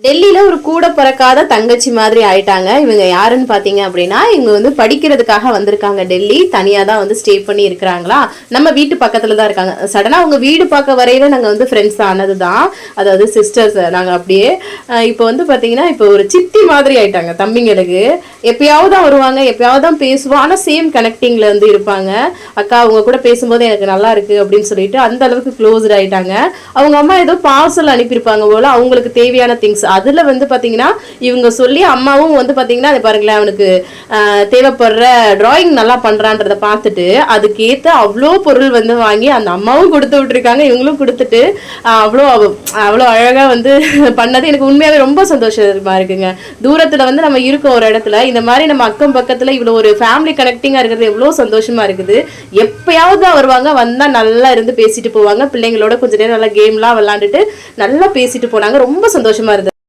டெல்லியில ஒரு கூட பிறக்காத தங்கச்சி மாதிரி ஆயிட்டாங்க. இவங்க யாருன்னு பாத்தீங்க அப்படின்னா, இவங்க வந்து படிக்கிறதுக்காக வந்திருக்காங்க. டெல்லி தனியா தான் வந்து ஸ்டே பண்ணி இருக்கிறாங்களா. நம்ம வீட்டு பக்கத்துல தான் இருக்காங்க. சடனா அவங்க வீடு பார்க்க வரையில நாங்க வந்து ஃப்ரெண்ட்ஸ் ஆனதுதான். அதாவது சிஸ்டர்ஸ் நாங்க அப்படியே. இப்போ வந்து பாத்தீங்கன்னா, இப்போ ஒரு சித்தி மாதிரி ஆயிட்டாங்க தம்பிங்களுக்கு. எப்பயாவது தான் வருவாங்க, எப்பயாவது தான் பேசுவோம். ஆனா சேம் கனெக்டிங்ல வந்து இருப்பாங்க. அக்கா அவங்க கூட பேசும்போது எனக்கு நல்லா இருக்கு அப்படின்னு சொல்லிட்டு அந்த அளவுக்கு க்ளோஸ்ட் ஆயிட்டாங்க. அவங்க அம்மா ஏதோ பார்சல் அனுப்பியிருப்பாங்க போல, அவங்களுக்கு தேவையான திங்ஸ் அதுல வந்து பாத்தீங்கன்னா இவங்க சொல்லி அம்மாவும் வந்து பாத்தீங்கன்னா அது பாருங்களேன், அவனுக்கு தேவைப்படுற டிராயிங் நல்லா பண்றான்றத பார்த்துட்டு அதுக்கேத்த அவ்வளோ பொருள் வந்து வாங்கி அந்த அம்மாவும் கொடுத்து விட்டுருக்காங்க, இவங்களும் கொடுத்துட்டு அவ்வளோ அவ்வளோ அழகா வந்து பண்ணது எனக்கு உண்மையாவே ரொம்ப சந்தோஷமா இருக்குங்க. தூரத்துல வந்து நம்ம இருக்கோம் ஒரு இடத்துல, இந்த மாதிரி நம்ம அக்கம் பக்கத்துல இவ்வளோ ஒரு ஃபேமிலி கனெக்டிங்கா இருக்கிறது எவ்வளோ சந்தோஷமா இருக்குது. எப்பயாவது தான் வருவாங்க, வந்தா நல்லா இருந்து பேசிட்டு போவாங்க. பிள்ளைங்களோட கொஞ்ச நேரம் நல்லா கேம்லாம் விளையாண்டுட்டு நல்லா பேசிட்டு போனாங்க. ரொம்ப சந்தோஷமா இருந்தது.